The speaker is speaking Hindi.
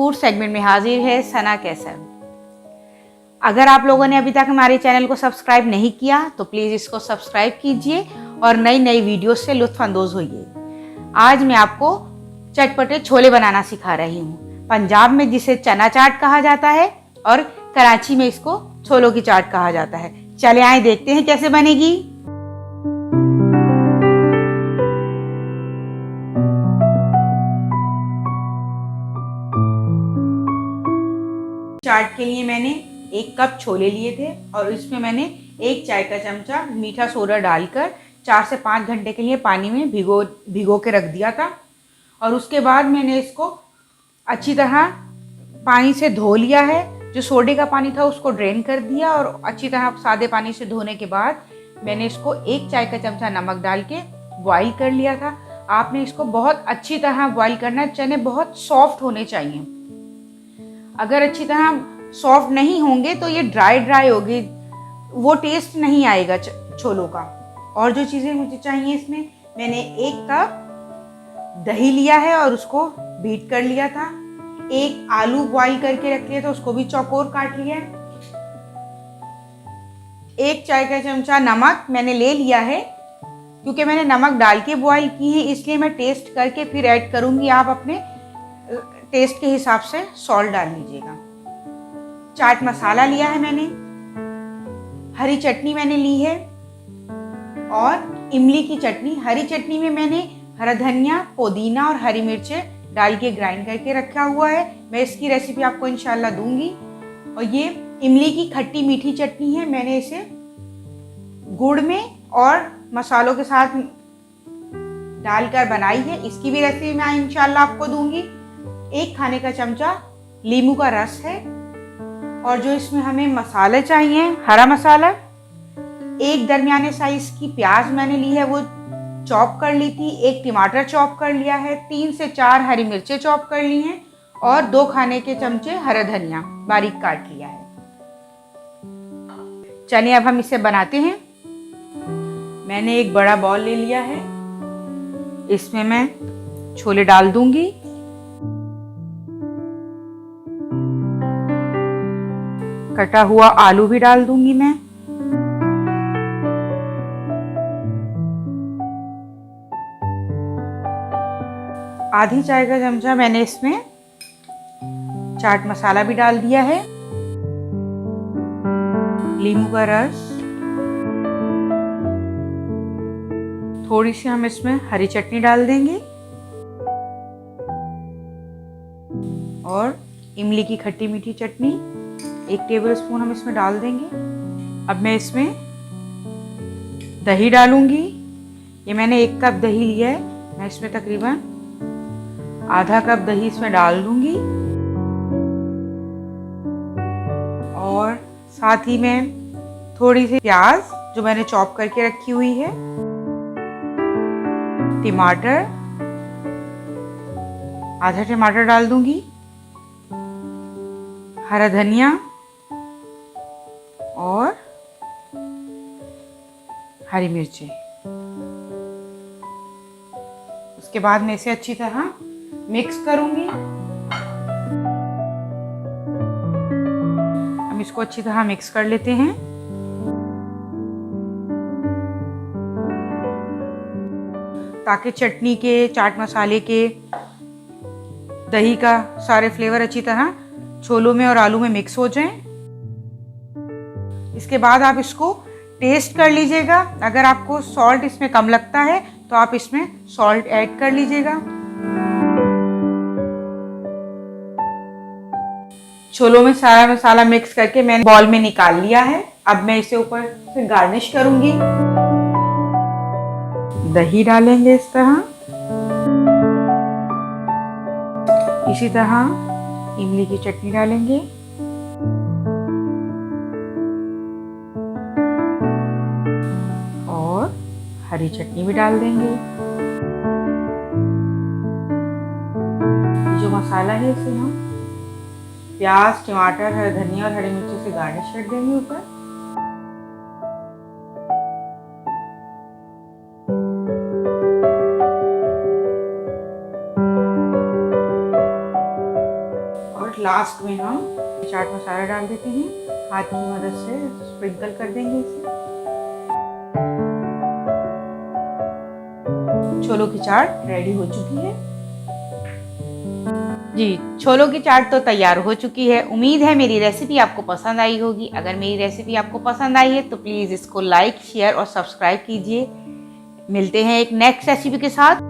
फूड सेगमेंट में हाजिर है सना कैसर। अगर आप लोगों ने अभी तक हमारे चैनल को सब्सक्राइब नहीं किया तो प्लीज़ इसको सब्सक्राइब कीजिए और नई नई वीडियो से लुत्फ़अंदोज़ होइए। आज मैं आपको चटपटे छोले बनाना सिखा रही हूँ। पंजाब में जिसे चना चाट कहा जाता है और कराची में इसको छोलों की चाट कहा जाता है। चले आए देखते हैं कैसे बनेगी। चाट के लिए मैंने 1 कप छोले लिए थे और इसमें मैंने 1 चाय का चमचा मीठा सोडा डालकर 4 से 5 घंटे के लिए पानी में भिगो के रख दिया था। और उसके बाद मैंने इसको अच्छी तरह पानी से धो लिया है। जो सोडे का पानी था उसको ड्रेन कर दिया और अच्छी तरह सादे पानी से धोने के बाद मैंने इसको 1 चाय का चमचा नमक डाल के बॉईल कर लिया था। आपने इसको बहुत अच्छी तरह बॉईल करना है। चने बहुत सॉफ्ट होने चाहिए। अगर अच्छी तरह सॉफ्ट नहीं होंगे तो ये ड्राई होगी, वो टेस्ट नहीं आएगा छोलों का। और जो चीज़ें मुझे चाहिए इसमें, मैंने 1 कप दही लिया है और उसको बीट कर लिया था। 1 आलू बॉईल करके रख लिया था, उसको भी चौकोर काट लिया है। 1 चाय का चमचा नमक मैंने ले लिया है। क्योंकि मैंने नमक डाल के बॉईल की है इसलिए मैं टेस्ट करके फिर ऐड करूँगी। आप अपने टेस्ट के हिसाब से सॉल्ट डाल लीजिएगा। चाट मसाला लिया है मैंने, हरी चटनी मैंने ली है और इमली की चटनी। हरी चटनी में मैंने हरा धनिया, पुदीना और हरी मिर्चें डाल के ग्राइंड करके रखा हुआ है। मैं इसकी रेसिपी आपको इंशाल्लाह दूंगी। और ये इमली की खट्टी मीठी चटनी है। मैंने इसे गुड़ में और मसालों के साथ डालकर बनाई है। इसकी भी रेसिपी मैं इंशाल्लाह आपको दूंगी। 1 खाने का चमचा नींबू का रस है। और जो इसमें हमें मसाले चाहिए, हरा मसाला, 1 दरमियाने साइज की प्याज मैंने ली है, वो चॉप कर ली थी। 1 टमाटर चॉप कर लिया है। 3 से 4 हरी मिर्चें चॉप कर ली हैं और 2 खाने के चमचे हरा धनिया बारीक काट लिया है। चलिए अब हम इसे बनाते हैं। मैंने एक बड़ा बॉल ले लिया है, इसमें मैं छोले डाल दूंगी। कटा हुआ आलू भी डाल दूंगी मैं। आधी चाय का चमचा मैंने इसमें चाट मसाला भी डाल दिया है। नींबू का रस, थोड़ी सी हम इसमें हरी चटनी डाल देंगे और इमली की खट्टी मीठी चटनी 1 टेबलस्पून हम इसमें डाल देंगे। अब मैं इसमें दही डालूंगी। ये मैंने 1 कप दही लिया है। मैं इसमें तकरीबन आधा कप दही इसमें डाल दूंगी और साथ ही में थोड़ी सी प्याज जो मैंने चॉप करके रखी हुई है, टमाटर, आधा टमाटर डाल दूंगी, हरा धनिया और हरी मिर्चें। उसके बाद मैं इसे अच्छी तरह मिक्स करूंगी। हम इसको अच्छी तरह मिक्स कर लेते हैं। ताकि चटनी के, चाट मसाले के, दही का सारे फ्लेवर अच्छी तरह छोलों में और आलू में मिक्स हो जाएं। इसके बाद आप इसको टेस्ट कर लीजिएगा। अगर आपको सॉल्ट इसमें कम लगता है तो आप इसमें सॉल्ट ऐड कर लीजिएगा। छोलों में सारा मसाला मिक्स करके मैंने बॉल में निकाल लिया है। अब मैं इसे ऊपर से गार्निश करूंगी। दही डालेंगे इस तरह, इसी तरह इमली की चटनी डालेंगे और हरी चटनी भी डाल देंगे। जो मसाला है इसे हम प्याज, टमाटर, हरा धनिया और हरी मिर्ची से गार्निश कर देंगे ऊपर। लास्ट में हम चाट मसाला डाल देते हैं, हाथ की मदद से स्प्रिंकल कर देंगे इसे। छोलों की चाट रेडी हो चुकी है जी। छोलों की चाट तो तैयार हो चुकी है। उम्मीद है मेरी रेसिपी आपको पसंद आई होगी। अगर मेरी रेसिपी आपको पसंद आई है तो प्लीज़ इसको लाइक, शेयर और सब्सक्राइब कीजिए। मिलते हैं एक नेक्स्ट रेसिपी के साथ।